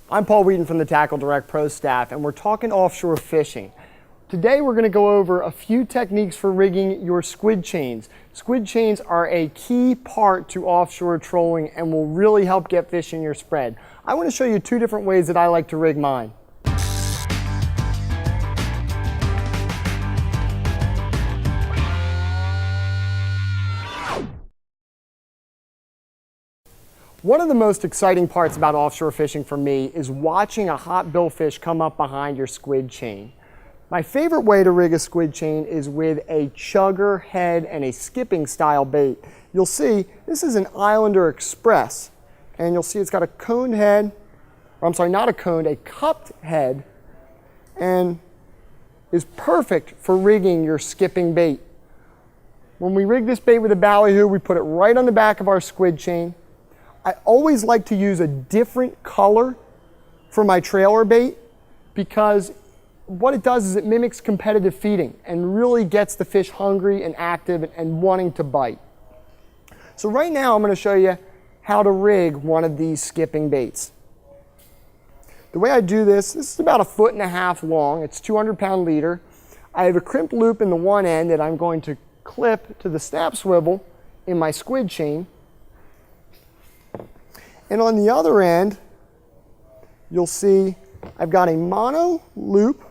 I'm Paul Wheaton from the TackleDirect Pro staff, and we're talking offshore fishing. Today we're going to go over a few techniques for rigging your squid chains. Squid chains are a key part to offshore trolling and will really help get fish in your spread. I want to show you two different ways that I like to rig mine. One of the most exciting parts about offshore fishing for me is watching a hot billfish come up behind your squid chain. My favorite way to rig a squid chain is with a chugger head and a skipping style bait. You'll see this is an Islander Express, and you'll see it's got a coned head, or I'm sorry, not a coned, a cupped head, and is perfect for rigging your skipping bait. When we rig this bait with a ballyhoo, we put it right on the back of our squid chain. I always like to use a different color for my trailer bait because what it does is it mimics competitive feeding and really gets the fish hungry and active and wanting to bite. So right now I'm going to show you how to rig one of these skipping baits. The way I do this is about 1.5 feet long. It's 200-pound leader. I have a crimp loop in the one end that I'm going to clip to the snap swivel in my squid chain. And on the other end, you'll see I've got a mono loop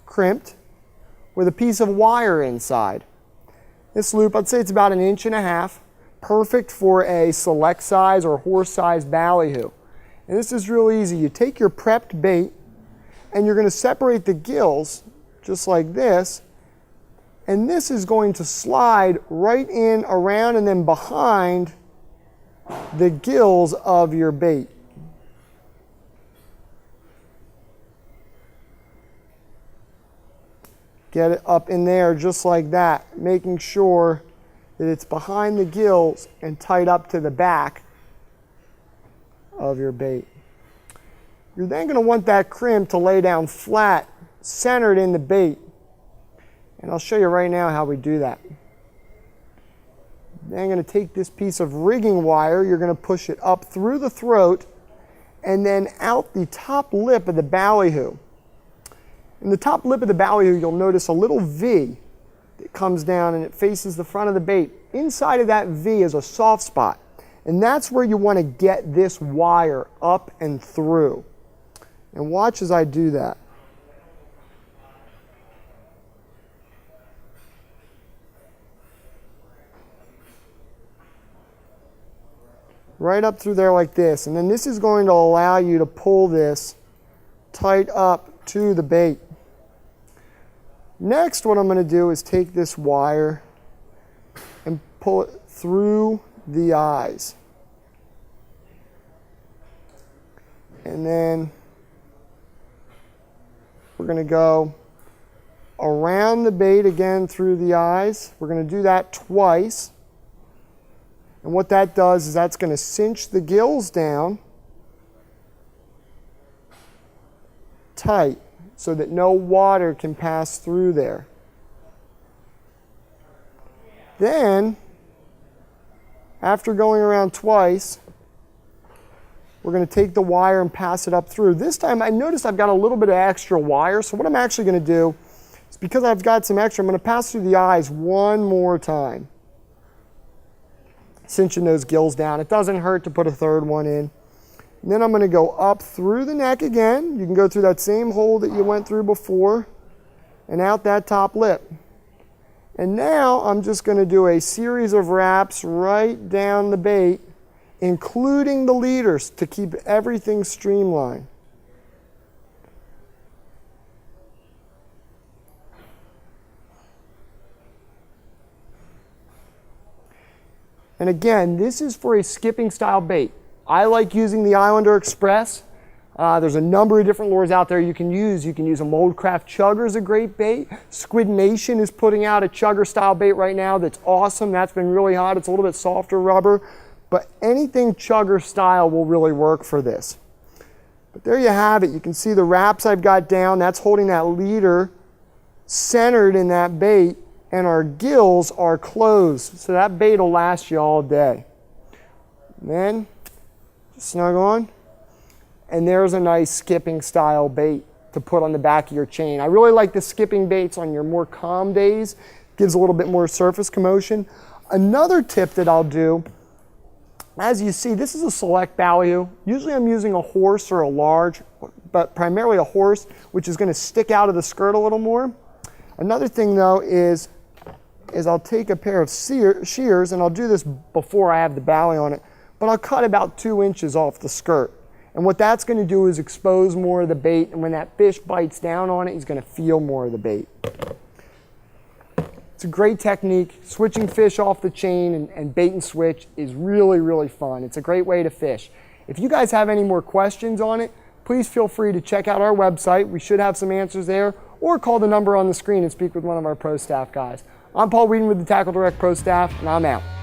crimped with a piece of wire inside. This loop, I'd say it's about 1.5 inches, perfect for a select size or horse size ballyhoo. And this is real easy. You take your prepped bait and you're going to separate the gills just like this. And this is going to slide right in, around, and then behind the gills of your bait. Get it up in there just like that, making sure that it's behind the gills and tight up to the back of your bait. You're then going to want that crimp to lay down flat, centered in the bait. And I'll show you right now how we do that. Then I'm going to take this piece of rigging wire, you're going to push it up through the throat and then out the top lip of the ballyhoo. In the top lip of the ballyhoo, you'll notice a little V that comes down and it faces the front of the bait. Inside of that V is a soft spot, and that's where you want to get this wire up and through. And watch as I do that. Right up through there like this, and then this is going to allow you to pull this tight up to the bait. Next, what I'm going to do is take this wire and pull it through the eyes. And then we're going to go around the bait again through the eyes. We're going to do that twice. And what that does is that's going to cinch the gills down tight so that no water can pass through there. Then, after going around twice, we're going to take the wire and pass it up through. This time I noticed I've got a little bit of extra wire, so what I'm actually going to do is, because I've got some extra, I'm going to pass through the eyes one more time, cinching those gills down. It doesn't hurt to put a third one in. And then I'm going to go up through the neck again. You can go through that same hole that you went through before and out that top lip. And now I'm just going to do a series of wraps right down the bait, including the leaders, to keep everything streamlined. And again, this is for a skipping style bait. I like using the Islander Express. There's a number of different lures out there you can use. You can use a Moldcraft chugger as a great bait. Squid Nation is putting out a chugger style bait right now that's awesome. That's been really hot. It's a little bit softer rubber, but anything chugger style will really work for this. But there you have it. You can see the wraps I've got down. That's holding that leader centered in that bait, and our gills are closed. So that bait will last you all day. And then, just snug on. and there's a nice skipping style bait to put on the back of your chain. I really like the skipping baits on your more calm days. Gives a little bit more surface commotion. Another tip that I'll do, as you see, this is a select ballyhoo. Usually I'm using a horse or a large, but primarily a horse, which is gonna stick out of the skirt a little more. Another thing though is I'll take a pair of shears, and I'll do this before I have the bally on it, but I'll cut about 2 inches off the skirt. And what that's gonna do is expose more of the bait, and when that fish bites down on it, he's gonna feel more of the bait. It's a great technique. Switching fish off the chain and bait and switch is really, really fun. It's a great way to fish. If you guys have any more questions on it, please feel free to check out our website. We should have some answers there, or call the number on the screen and speak with one of our pro staff guys. I'm Paul Wheaton with the TackleDirect Pro Staff, and I'm out.